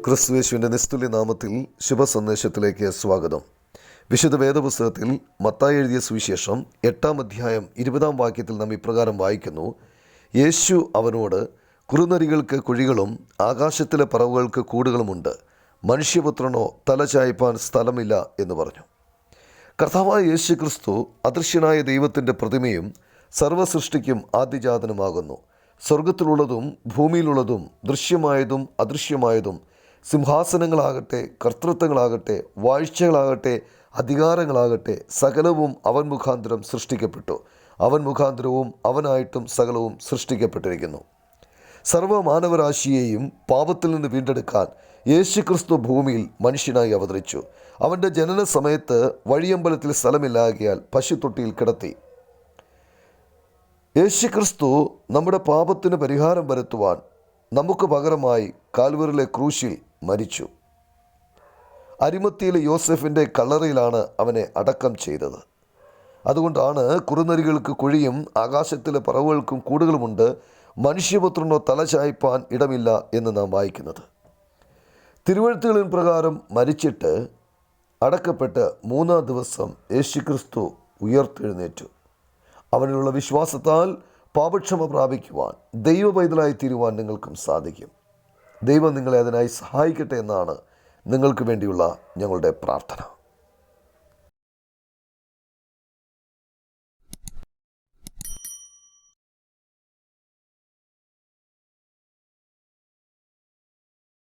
ക്രിസ്തുയേശുവിൻ്റെ നിസ്തുല്യ നാമത്തിൽ ശുഭസന്ദേശത്തിലേക്ക് സ്വാഗതം. വിശുദ്ധ വേദപുസ്തകത്തിൽ മത്തായി എഴുതിയ സുവിശേഷം 8-ാം അധ്യായം 20-ാം വാക്യത്തിൽ നാം ഇപ്രകാരം വായിക്കുന്നു: യേശു അവനോട്, കുറുനരികൾക്ക് കുഴികളും ആകാശത്തിലെ പറവകൾക്ക് കൂടുകളുമുണ്ട്, മനുഷ്യപുത്രനോ തല ചായ്പാൻ സ്ഥലമില്ല എന്ന് പറഞ്ഞു. കർത്താവായ യേശു ക്രിസ്തു അദൃശ്യനായ ദൈവത്തിൻ്റെ പ്രതിമയും സർവ്വസൃഷ്ടിക്കും ആദ്യജാതനുമാകുന്നു. സ്വർഗത്തിലുള്ളതും ഭൂമിയിലുള്ളതും ദൃശ്യമായതും അദൃശ്യമായതും, സിംഹാസനങ്ങളാകട്ടെ, കർത്തൃത്വങ്ങളാകട്ടെ, വാഴ്ചകളാകട്ടെ, അധികാരങ്ങളാകട്ടെ, സകലവും അവൻ മുഖാന്തരം സൃഷ്ടിക്കപ്പെട്ടു. അവൻ മുഖാന്തരവും അവനായിട്ടും സകലവും സൃഷ്ടിക്കപ്പെട്ടിരിക്കുന്നു. സർവ്വമാനവരാശിയെയും പാപത്തിൽ നിന്ന് വീണ്ടെടുക്കാൻ യേശുക്രിസ്തു ഭൂമിയിൽ മനുഷ്യനായി അവതരിച്ചു. അവൻ്റെ ജനന സമയത്ത് വഴിയമ്പലത്തിൽ സ്ഥലമില്ലാകയാൽ പശുത്തൊട്ടിയിൽ കിടത്തി. യേശുക്രിസ്തു നമ്മുടെ പാപത്തിന് പരിഹാരം വരുത്തുവാൻ നമുക്ക് പകരമായി കാൽവറിലെ ക്രൂശിൽ മരിച്ചു. അരിമത്തിയിലെ യോസെഫിൻ്റെ കല്ലറയിലാണ് അവനെ അടക്കം ചെയ്തത്. അതുകൊണ്ടാണ് കുറുനരികൾക്ക് കുഴിയും ആകാശത്തിലെ പറവകൾക്കും കൂടുകളുമുണ്ട്, മനുഷ്യപുത്രനോ തല ചായ്പാൻ ഇടമില്ല എന്ന് നാം വായിക്കുന്നത്. തിരുവെഴുത്തുകളിൻ പ്രകാരം മരിച്ചിട്ട് അടക്കപ്പെട്ട് 3-ാം ദിവസം യേശുക്രിസ്തു ഉയർത്തെഴുന്നേറ്റു. അവനിലുള്ള വിശ്വാസത്താൽ പാപക്ഷമ പ്രാപിക്കുവാൻ, ദൈവ പൈതലായി തീരുവാൻ നിങ്ങൾക്കും സാധിക്കും. ദൈവം നിങ്ങളെ അതിനായി സഹായിക്കട്ടെ എന്നാണ് നിങ്ങൾക്ക് വേണ്ടിയുള്ള ഞങ്ങളുടെ പ്രാർത്ഥന.